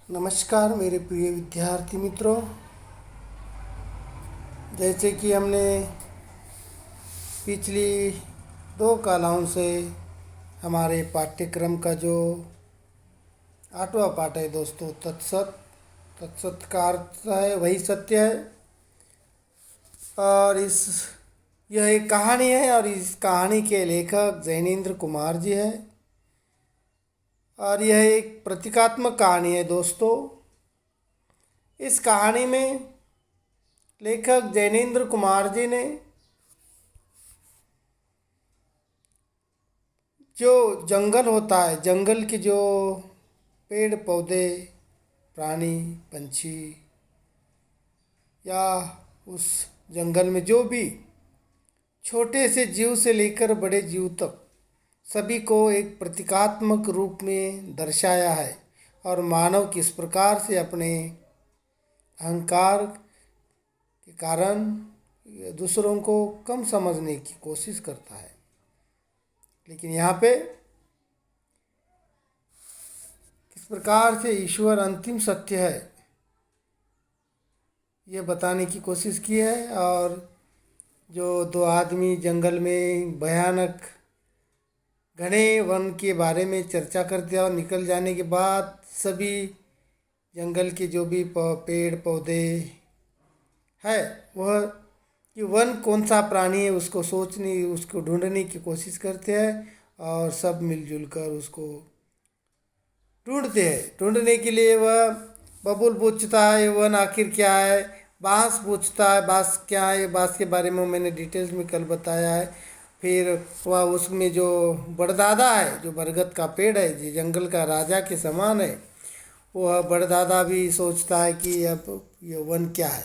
नमस्कार मेरे प्रिय विद्यार्थी मित्रों। जैसे कि हमने पिछली दो कलाओं से हमारे पाठ्यक्रम का जो 8वां पाठ है दोस्तों, तत्सत का अर्थ है वही सत्य है। और यह एक कहानी है और इस कहानी के लेखक जैनेन्द्र कुमार जी है और यह एक प्रतीकात्मक कहानी है दोस्तों। इस कहानी में लेखक जैनेन्द्र कुमार जी ने जो जंगल होता है, जंगल के जो पेड़ पौधे, प्राणी पंछी या उस जंगल में जो भी छोटे से जीव से लेकर बड़े जीव तक सभी को एक प्रतीकात्मक रूप में दर्शाया है और मानव किस प्रकार से अपने अहंकार के कारण दूसरों को कम समझने की कोशिश करता है। लेकिन यहाँ पे किस प्रकार से ईश्वर अंतिम सत्य है ये बताने की कोशिश की है। और जो दो आदमी जंगल में भयानक घने वन के बारे में चर्चा करते हैं और निकल जाने के बाद सभी जंगल के जो भी पेड़ पौधे है वह कि वन कौन सा प्राणी है उसको ढूंढने की कोशिश करते हैं और सब मिलजुल कर उसको ढूंढते हैं। ढूंढने के लिए वह बबूल पूछता है वन आखिर क्या है, बांस पूछता है बांस क्या है, बांस के बारे में मैंने डिटेल्स में कल बताया है। फिर वह उसमें जो बड़दादा है, जो बरगद का पेड़ है, जो जंगल का राजा के समान है, वह बड़दादा भी सोचता है कि अब ये वन क्या है।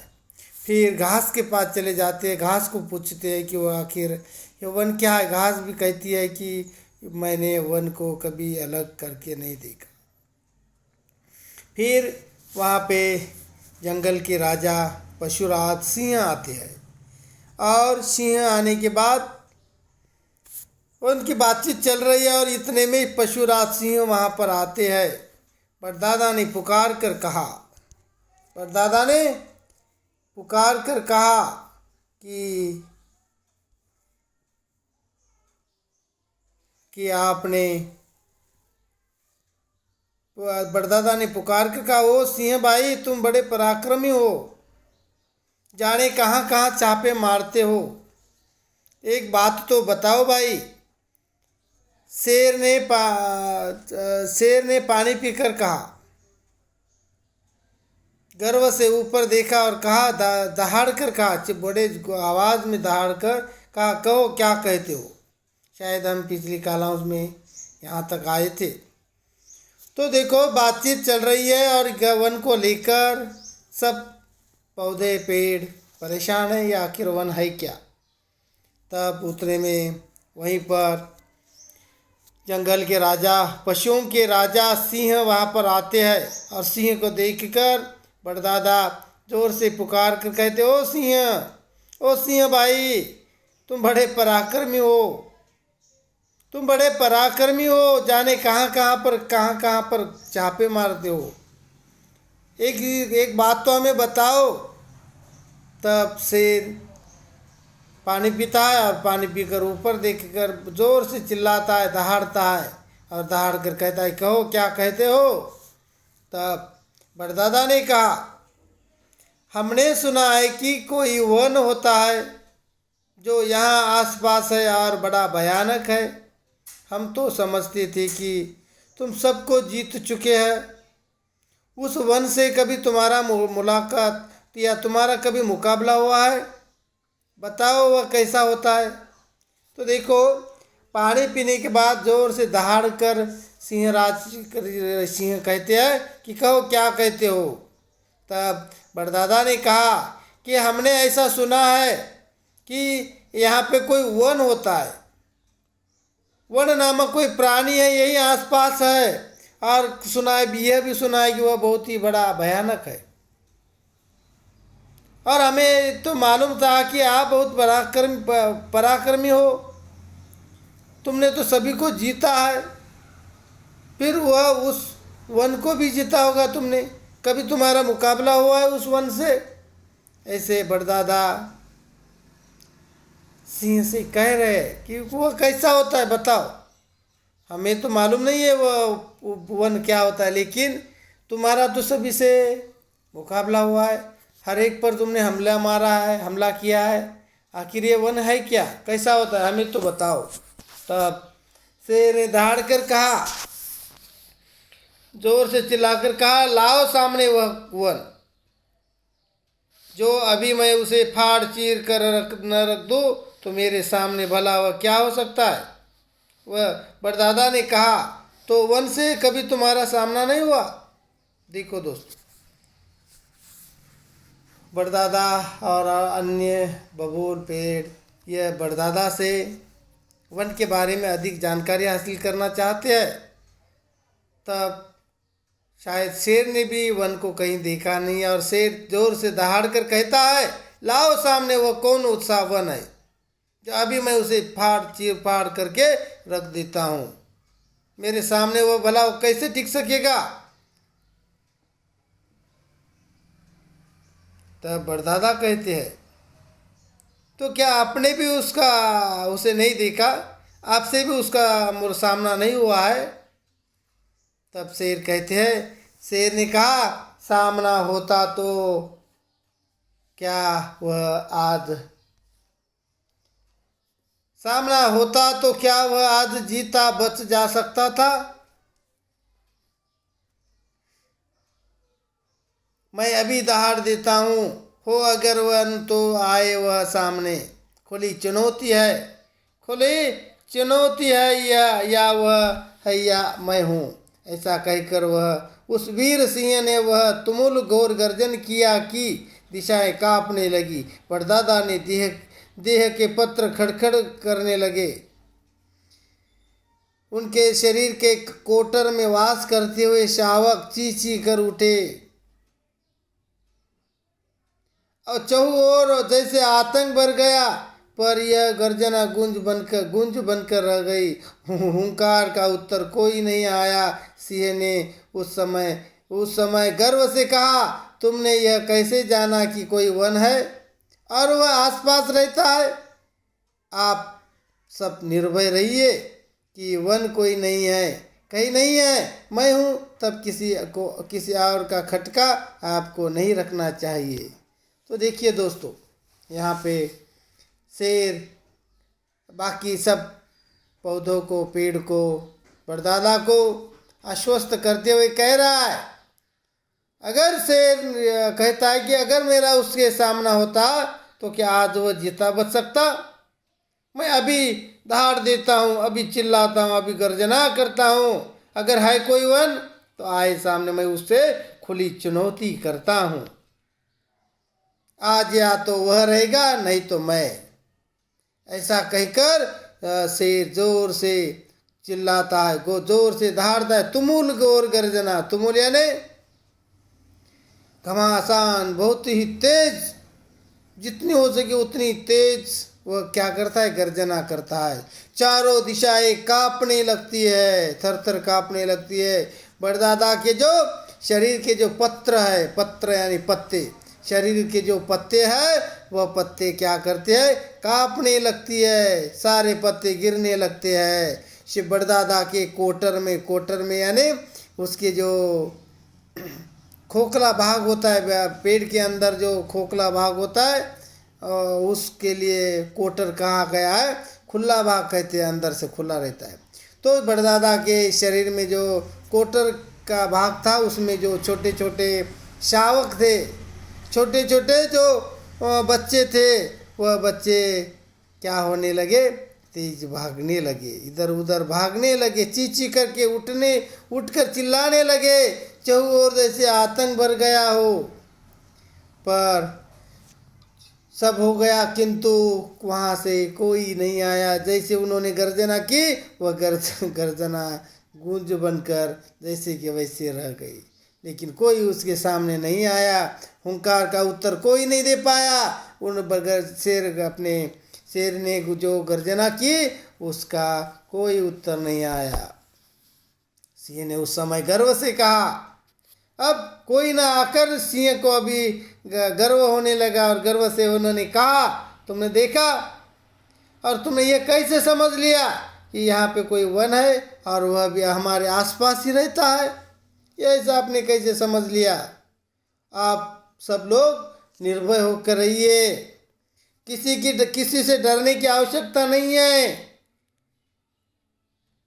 फिर घास के पास चले जाते हैं, घास को पूछते हैं कि वह आखिर ये वन क्या है। घास भी कहती है कि मैंने वन को कभी अलग करके नहीं देखा। फिर वहाँ पे जंगल के राजा पशुराज सिंह आते हैं और सिंह आने के बाद उनकी बातचीत चल रही है और इतने में पशुराज सिंह वहाँ पर आते हैं। बड़दादा ने पुकार कर कहा कि आपने बड़दादा ने पुकार कर कहा, ओ सिंह भाई तुम बड़े पराक्रमी हो, जाने कहाँ कहाँ चापे मारते हो। एक बात तो बताओ भाई। शेर ने पानी पीकर कहा, गर्व से ऊपर देखा और कहा, दहाड़ कर कहा, बड़े आवाज़ में दहाड़ कर कहा, कहो क्या कहते हो। शायद हम पिछली कलाओं में यहाँ तक आए थे। तो देखो बातचीत चल रही है और वन को लेकर सब पौधे पेड़ परेशान है, या आखिर वन है क्या। तब उतने में वहीं पर जंगल के राजा, पशुओं के राजा सिंह वहाँ पर आते हैं और सिंह को देखकर बड़दादा जोर से पुकार कर कहते, ओ सिंह भाई तुम बड़े पराक्रमी हो, जाने कहाँ कहाँ पर चापे मारते हो। एक बात तो हमें बताओ। तब शेर पानी पीता है और पानी पीकर ऊपर देखकर जोर से चिल्लाता है, दहाड़ता है और दहाड़ कर कहता है, कहो क्या कहते हो। तब बड़दादा ने कहा, हमने सुना है कि कोई वन होता है जो यहाँ आसपास है और बड़ा भयानक है। हम तो समझते थे कि तुम सबको जीत चुके हैं। उस वन से कभी तुम्हारा मुलाकात या तुम्हारा कभी मुकाबला हुआ है? बताओ वह कैसा होता है। तो देखो पानी पीने के बाद जोर से दहाड़ कर सिंह कहते हैं कि कहो क्या कहते हो। तब बड़दादा ने कहा कि हमने ऐसा सुना है कि यहाँ पे कोई वन होता है, वन नामक कोई प्राणी है यही आसपास है, और यह भी सुना है कि वह बहुत ही बड़ा भयानक है। और हमें तो मालूम था कि आप बहुत पराक्रमी हो, तुमने तो सभी को जीता है। फिर वह वन को भी जीता होगा तुमने, कभी तुम्हारा मुकाबला हुआ है उस वन से? ऐसे बड़दादा सिंह से कह रहे कि वो कैसा होता है बताओ, हमें तो मालूम नहीं है वो वन क्या होता है, लेकिन तुम्हारा तो सभी से मुकाबला हुआ है, हर एक पर तुमने हमला मारा है, हमला किया है, आखिर ये वन है क्या, कैसा होता है, हमें तो बताओ। तब शेर ने दहाड़ कर कहा, जोर से चिल्लाकर कहा, लाओ सामने वह वन, जो अभी मैं उसे फाड़ चीर कर न रख दूँ तो मेरे सामने भला वह क्या हो सकता है। वह बड़दादा ने कहा, तो वन से कभी तुम्हारा सामना नहीं हुआ? देखो दोस्तों, बड़दादा और अन्य बबूल पेड़ यह बड़दादा से वन के बारे में अधिक जानकारी हासिल करना चाहते हैं। तब शायद शेर ने भी वन को कहीं देखा नहीं और शेर जोर से दहाड़ कर कहता है, लाओ सामने वो कौन उत्साह वन है जो अभी मैं उसे फाड़ चीर फाड़ करके रख देता हूँ, मेरे सामने वो भला वो कैसे टिक सकेगा। तब बड़दादा कहते हैं, तो क्या आपने भी उसे नहीं देखा, आपसे भी उसका सामना नहीं हुआ है? तब शेर कहते हैं, शेर ने कहा, सामना होता तो क्या वह आज सामना होता तो क्या वह आज जीता बच जा सकता था? मैं अभी दहाड़ देता हूँ, हो अगर वह तो आए वह सामने, खुली चुनौती है, खुली चुनौती है, या वह है या मैं हूँ। ऐसा कहकर वह उस वीर सिंह ने वह तुमुल घोर गर्जन किया कि दिशाएं कांपने लगी। बड़दादा ने देह के पत्र खड़खड़ करने लगे। उनके शरीर के कोटर में वास करते हुए शावक ची ची कर उठे और चहु ओर जैसे आतंक भर गया, पर यह गर्जना गूंज बनकर रह गई। हुंकार का उत्तर कोई नहीं आया। सिंह ने उस समय गर्व से कहा, तुमने यह कैसे जाना कि कोई वन है और वह आसपास रहता है? आप सब निर्भय रहिए कि वन कोई नहीं है, कहीं नहीं है, मैं हूँ। तब किसी और का खटका आपको नहीं रखना चाहिए। तो देखिए दोस्तों, यहाँ पे शेर बाकी सब पौधों को, पेड़ को, बड़दादा को आश्वस्त करते हुए कह रहा है, अगर शेर कहता है कि अगर मेरा उसके सामना होता तो क्या आज वो जीता बच सकता? मैं अभी दहाड़ देता हूँ, अभी चिल्लाता हूँ, अभी गर्जना करता हूँ, अगर है कोई वन तो आए सामने, मैं उससे खुली चुनौती करता हूँ। आज या तो वह रहेगा नहीं तो मैं। ऐसा कहकर शेर जोर से चिल्लाता है, जोर से दहाड़ता है, तुमुल घोर गर्जना। तुमुल यानी घमासान, बहुत ही तेज, जितनी हो सके उतनी तेज वह क्या करता है, गर्जना करता है। चारों दिशाएं कांपने लगती है, थर थर कांपने लगती है। बड़दादा के जो शरीर के जो पत्र है, पत्र यानी पत्ते, शरीर के जो पत्ते हैं वह पत्ते क्या करते हैं, कांपने लगती है, सारे पत्ते गिरने लगते हैं। शिव बड़दादा के कोटर में यानी उसके जो खोखला भाग होता है, पेड़ के अंदर जो खोखला भाग होता है, उसके लिए कोटर कहा गया है, खुला भाग कहते हैं, अंदर से खुला रहता है। तो बड़दादा के शरीर में जो कोटर का भाग था उसमें जो छोटे छोटे शावक थे, छोटे छोटे जो बच्चे थे, वह बच्चे क्या होने लगे, तेज भागने लगे, इधर उधर भागने लगे, चींची करके उठकर चिल्लाने लगे, चहु ओर जैसे आतंक भर गया हो। पर सब हो गया, किंतु वहाँ से कोई नहीं आया। जैसे उन्होंने गर्जना की, वह गर्जना गूंज बनकर जैसे कि वैसे रह गई, लेकिन कोई उसके सामने नहीं आया। हुंकार का उत्तर कोई नहीं दे पाया। उन शेर ने जो गर्जना की उसका कोई उत्तर नहीं आया। सिंह ने उस समय गर्व से कहा। अब कोई ना आकर सिंह को अभी गर्व होने लगा और गर्व से उन्होंने कहा, तुमने देखा और तुमने ये कैसे समझ लिया कि यहाँ पे कोई वन है और वह भी हमारे आसपास ही रहता है? ये ऐसा आपने कैसे समझ लिया? आप सब लोग निर्भय होकर रहिए, किसी से डरने की आवश्यकता नहीं है।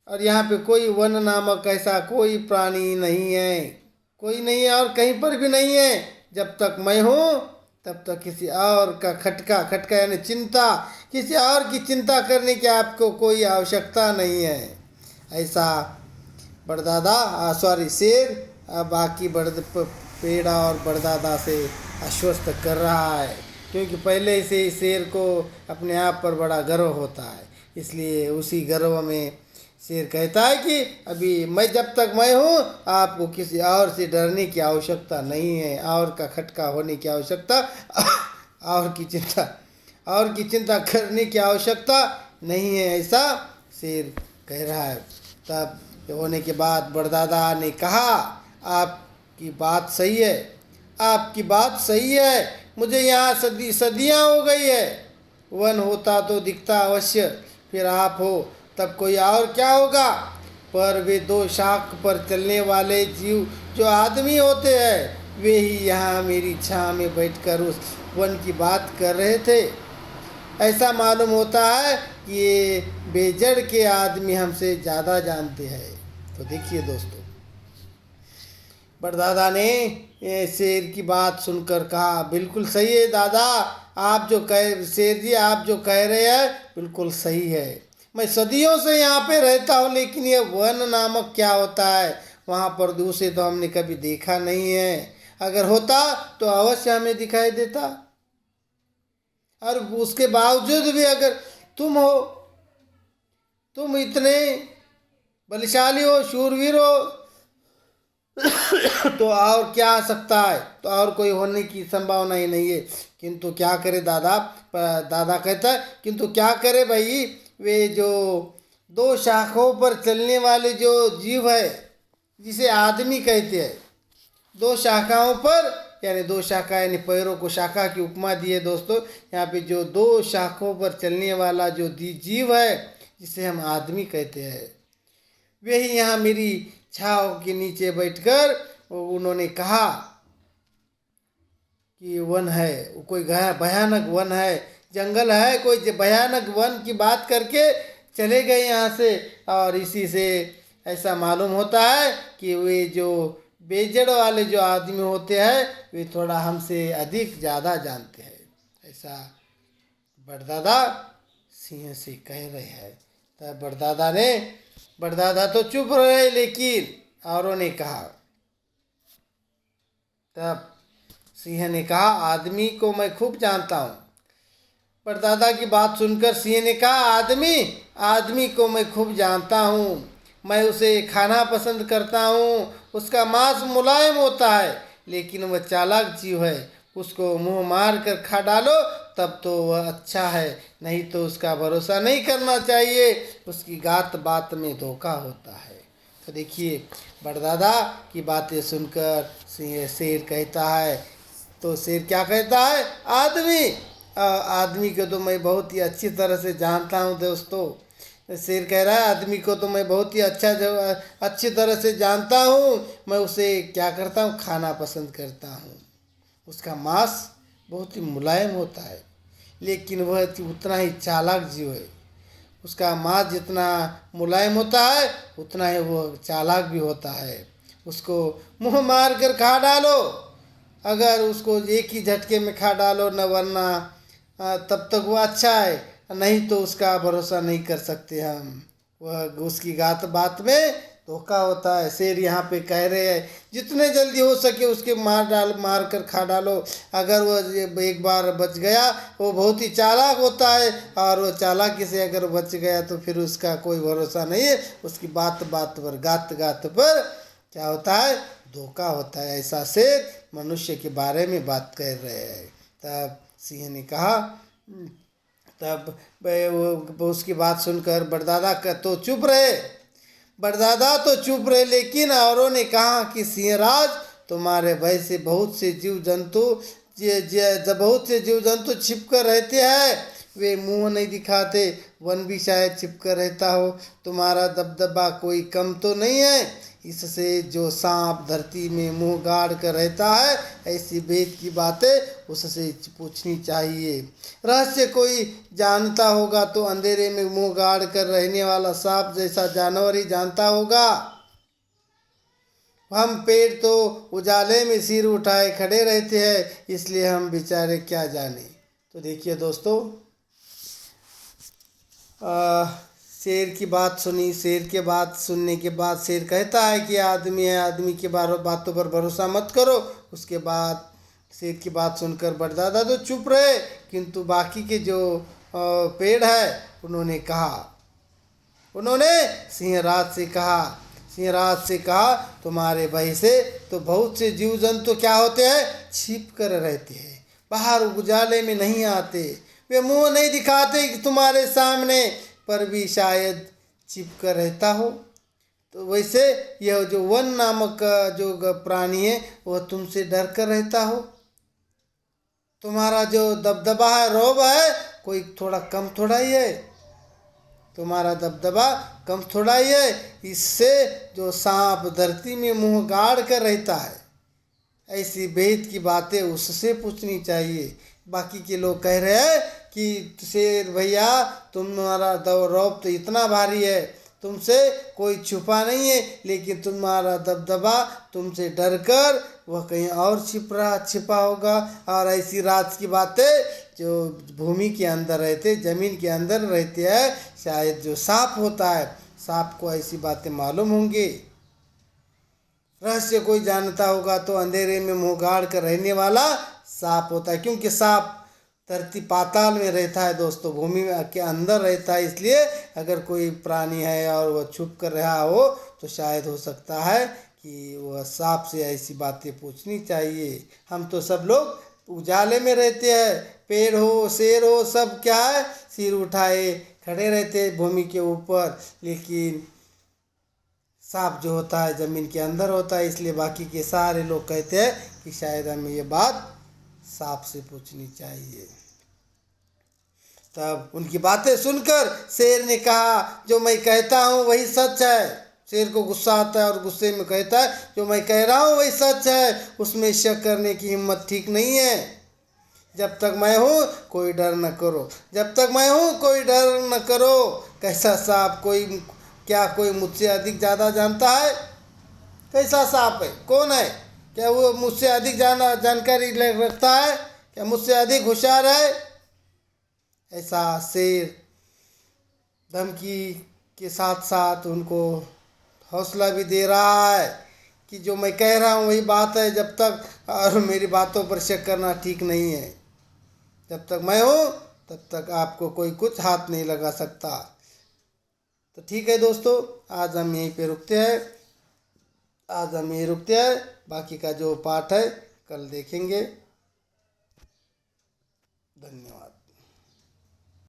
और यहाँ पे कोई वन नामक ऐसा कोई प्राणी नहीं है, कोई नहीं है और कहीं पर भी नहीं है। जब तक मैं हूँ तब तक किसी और का खटका यानी चिंता, किसी और की चिंता करने की आपको कोई आवश्यकता नहीं है। ऐसा बड़दादा शेर बाकी पेड़ा और बड़दादा से आश्वस्त कर रहा है, क्योंकि पहले से ही शेर को अपने आप पर बड़ा गर्व होता है। इसलिए उसी गर्व में शेर कहता है कि अभी जब तक मैं हूँ आपको किसी और से डरने की आवश्यकता नहीं है, और का खटका होने की आवश्यकता और की चिंता करने की आवश्यकता नहीं है, ऐसा शेर कह रहा है। तब होने के बाद बड़दादा ने कहा, आपकी बात सही है, मुझे यहाँ सदियाँ हो गई है। वन होता तो दिखता अवश्य, फिर आप हो तब कोई और क्या होगा। पर वे दो शाख पर चलने वाले जीव जो आदमी होते हैं, वे ही यहाँ मेरी छाँ में बैठकर उस वन की बात कर रहे थे। ऐसा मालूम होता है कि ये बेजड़ के आदमी हमसे ज़्यादा जानते हैं। तो देखिए दोस्तों, बड़दादा ने शेर की बात सुनकर कहा, बिल्कुल सही है दादा, शेर जी आप जो कह रहे हैं बिल्कुल सही है। मैं सदियों से यहाँ पे रहता हूँ, लेकिन ये वन नामक क्या होता है, वहाँ पर दूसरे तो हमने कभी देखा नहीं है। अगर होता तो अवश्य हमें दिखाई देता। और उसके बावजूद भी अगर तुम इतने बलशाली हो, शूरवीर हो, तो और क्या आ सकता है, तो और कोई होने की संभावना ही नहीं है। किंतु क्या करे दादा कहता है, किंतु क्या करे भाई, वे जो दो शाखाओं पर चलने वाले जो जीव है, जिसे आदमी कहते हैं, दो शाखाओं पर यानी दो शाखा यानी पैरों को शाखा की उपमा दी है दोस्तों। यहाँ पे जो दो शाखाओं पर चलने वाला जो जीव है, जिसे हम आदमी कहते हैं, वही यहाँ मेरी छाँव के नीचे बैठकर उन्होंने कहा कि वन है, कोई भयानक वन है, जंगल है, कोई भयानक वन की बात करके चले गए यहाँ से। और इसी से ऐसा मालूम होता है कि वे जो बेजड़ वाले जो आदमी होते हैं, वे थोड़ा हमसे अधिक ज़्यादा जानते हैं। ऐसा बड़दादा सिंह से कह रहे हैं। तब बड़दादा तो चुप रहे, लेकिन औरों ने कहा, तब सिंह ने कहा, आदमी को मैं खूब जानता हूँ। परदादा की बात सुनकर सिंह ने कहा, आदमी को मैं खूब जानता हूँ, मैं उसे खाना पसंद करता हूँ। उसका मांस मुलायम होता है, लेकिन वह चालाक जीव है। उसको मुंह मार कर खा डालो तब तो वह अच्छा है, नहीं तो उसका भरोसा नहीं करना चाहिए, उसकी बात में धोखा होता है। तो देखिए, बड़दादा की बातें सुनकर शेर कहता है, तो शेर क्या कहता है, आदमी को तो मैं बहुत ही अच्छी तरह से जानता हूँ दोस्तों। शेर कह रहा है, आदमी को तो मैं बहुत ही अच्छी तरह से जानता हूँ, मैं उसे क्या करता हूँ, खाना पसंद करता हूँ। उसका मांस बहुत ही मुलायम होता है, लेकिन वह उतना ही चालाक जीव है। उसका मांस जितना मुलायम होता है, उतना ही वह चालाक भी होता है। उसको मुंह मार कर खा डालो, अगर उसको एक ही झटके में खा डालो न, वरना तब तक वो अच्छा है, नहीं तो उसका भरोसा नहीं कर सकते हम, वह उसकी बात में धोखा होता है। शेर यहाँ पे कह रहे हैं, जितने जल्दी हो सके उसके मार कर खा डालो। अगर वो एक बार बच गया, वो बहुत ही चालाक होता है, और वो चालाकी से अगर बच गया तो फिर उसका कोई भरोसा नहीं है। उसकी बात पर गात पर क्या होता है, धोखा होता है। ऐसा शेर मनुष्य के बारे में बात कर रहे हैं। तब सिंह ने कहा, तब उसकी बात सुनकर बड़दादा तो चुप रहे। बड़दादा तो चुप रहे, लेकिन औरों ने कहा कि सिंहराज, तुम्हारे भय से बहुत से जीव जंतु बहुत से जीव जंतु छिप कर रहते हैं, वे मुंह नहीं दिखाते। वन भी शायद छिप कर रहता हो, तुम्हारा दबदबा कोई कम तो नहीं है। इससे जो सांप धरती में मुंह गाड़ कर रहता है, ऐसी भेद की बातें उससे पूछनी चाहिए। रहस्य कोई जानता होगा तो अंधेरे में मुंह गाड़ कर रहने वाला सांप जैसा जानवर ही जानता होगा। हम पेड़ तो उजाले में सिर उठाए खड़े रहते हैं, इसलिए हम बेचारे क्या जाने। तो देखिए दोस्तों, शेर की बात सुनी। शेर के बात सुनने के बाद शेर कहता है कि आदमी है, आदमी के बातों पर भरोसा मत करो। उसके बाद शेर की बात सुनकर बड़दादा तो चुप रहे, किंतु बाकी के जो पेड़ है उन्होंने सिंहराज से कहा, तुम्हारे भय से तो बहुत से जीव जंतु क्या होते हैं, छिप कर रहते हैं, बाहर उजाले में नहीं आते, वे मुंह नहीं दिखाते कि तुम्हारे सामने, पर भी शायद छिप कर रहता हो। तो वैसे यह जो वन नामक जो प्राणी है वह तुमसे डर कर रहता हो। तुम्हारा जो दबदबा है, रौब है, कोई थोड़ा कम थोड़ा ही है। तुम्हारा दबदबा कम थोड़ा ही है। इससे जो सांप धरती में मुंह गाड़ कर रहता है, ऐसी भेद की बातें उससे पूछनी चाहिए। बाकी के लोग कह रहे हैं कि शेर भैया, तुम्हारा रौब तो इतना भारी है, तुमसे कोई छुपा नहीं है, लेकिन तुम्हारा दबदबा तुमसे डर कर वह कहीं और छिपा होगा। और ऐसी राज की बातें जो भूमि के अंदर रहते, जमीन के अंदर रहते हैं, शायद जो सांप होता है, सांप को ऐसी बातें मालूम होंगी। रहस्य कोई जानता होगा तो अंधेरे में मुंह गाड़ कर रहने वाला सांप होता है, क्योंकि सांप धरती पाताल में रहता है दोस्तों, भूमि के अंदर रहता है। इसलिए अगर कोई प्राणी है और वह छुप कर रहा हो तो शायद हो सकता है कि वह सांप से ऐसी बातें पूछनी चाहिए। हम तो सब लोग उजाले में रहते हैं, पेड़ हो, शेर हो, सब क्या है, सिर उठाए खड़े रहते हैं भूमि के ऊपर, लेकिन सांप जो होता है ज़मीन के अंदर होता है। इसलिए बाकी के सारे लोग कहते हैं कि शायद हमें ये बात सांप से पूछनी चाहिए। तब उनकी बातें सुनकर शेर ने कहा, जो मैं कहता हूँ वही सच है। शेर को गुस्सा आता है और गुस्से में कहता है, जो मैं कह रहा हूँ वही सच है, उसमें शक करने की हिम्मत ठीक नहीं है। जब तक मैं हूँ कोई डर न करो, जब तक मैं हूँ कोई डर न करो। कैसा सांप, कोई मुझसे अधिक ज़्यादा जानता है? कैसा सांप है, कौन है? क्या वो मुझसे अधिक जानकारी रखता है? क्या मुझसे अधिक होशियार है? ऐसा शेर धमकी के साथ साथ उनको हौसला भी दे रहा है कि जो मैं कह रहा हूँ वही बात है, जब तक, और मेरी बातों पर शक करना ठीक नहीं है। जब तक मैं हूँ तब तक आपको कोई कुछ हाथ नहीं लगा सकता। तो ठीक है दोस्तों, आज हम यहीं पे रुकते हैं। बाकी का जो पाठ है कल देखेंगे। धन्यवाद।